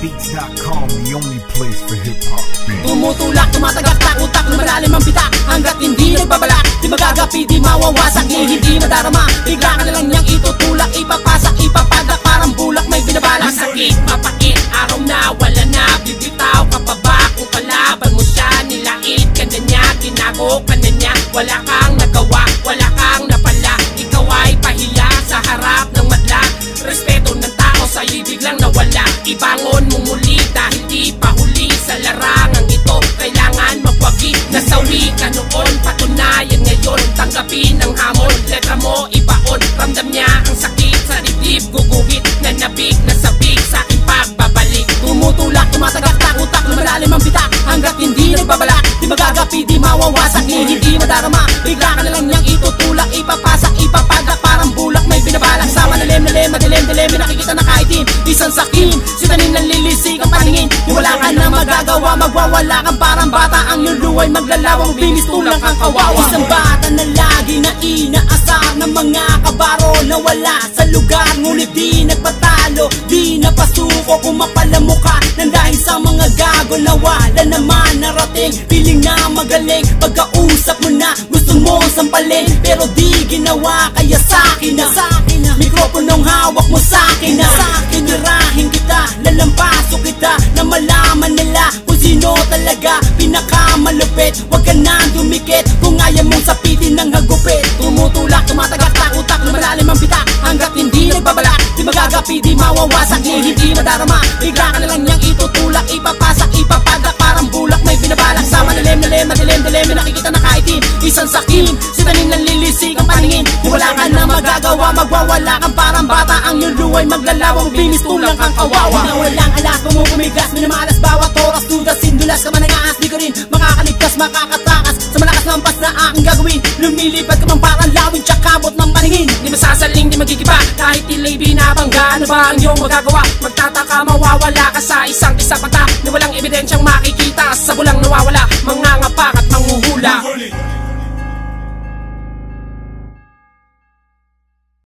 Beats.com, the only place for hip-hop. Tumutulak, tumatagak-tak, utak, lumalalim ang bitak. Hanggat hindi nagbabalak, di magagapi, di mawawasak, hindi madarama. Bigla ka na lang niyang itutulak, ipapasak, ipapadak, parang bulak may binabalak. Masakit, mapakit, araw na, wala na, bibitaw ka pa ba? Kung kalaban mo siya, nilait ka na niya, ginago ka na niya. Wala kang nagawa, wala kang napala, ikaw ay pahiya sa harap ng madla. Respeto ng tao sa'yo'y biglang nawala. Ibangon mo muli dahil di pa huli sa larangang ito. Kailangan magwagi, nasawi ka noon, patunayan ngayon. Tanggapin ang hamon, letra mo ibaon. Ramdam niya ang sakit sa dibdib, guguhit na nabig, nasabik sa aking pagbabalik. Tumutulak, tumatagak-tak, utak, lumalalim ang bitak. Hanggat hindi nagbabalak, di magagapi, di mawawasak, hindi madarama. Bigla ka na lang niyang itutulak, ipapasak, ipapadak, parang bulak may binabalak. Sa madilim, madilim, may nakikita na kaitim, isang sakim, sitanin ng lilisik ang paningin. Yung wala ka na magagawa, magwawala kang parang bata. Ang luluway maglalawang, binis tulak ang kawawa. Isang bata na lagi na inaasar ng mga kabaro na wala sa lugar, ngunit di nagpatalo, di napasuko. Kung mapalamuka nang dahil sa mga gago na wala naman narating. Piling na magaling, pagkausap mo na gusto mo sampalin, pero di ginawa, kaya sa'kin na mikroponong hawak mo sa'kin na kinarahin kita, lalampaso kita, na malaman nila kung sino talaga pinakamalupit. Huwag ka na dumikit kung ayaw mong sapitin ng hagupit. Tumutulak, tumatagak-tak, utak, lumalalim ang bitak. Hanggat hindi nagbabalak, di magagapi, di mawawasak, hindi madarama. Bigla ka na lang niyang itutulak, ipapasak, ipapadak, parang bulak may binabalak. Sa madilim, madilim, may nakikita na kaitim, isang sakim, sitanin ng lilisik ang paningin. Yung wala ka na magagawa, magwawala kang parang bata. Ang luluway maglalawang, binis tulak ang kawawa. Na walang alas, pumupumigas, minamalas bawat oras. Dudas, sindulas ka man nag-aas, di ka rin makakaligtas, makakatakas sa malakas ng pas na aking gagawin. Lumilipad ka man parang lawin, tsakabot ng paningin. Di masasaling, di magigiba, kahit tila'y binabangga. Ano ba ang iyong magagawa? Magtataka, mawawala ka sa isang mata na walang ebidensyang makikita. Sa bulang nawawala, mangangapak at manghuhula.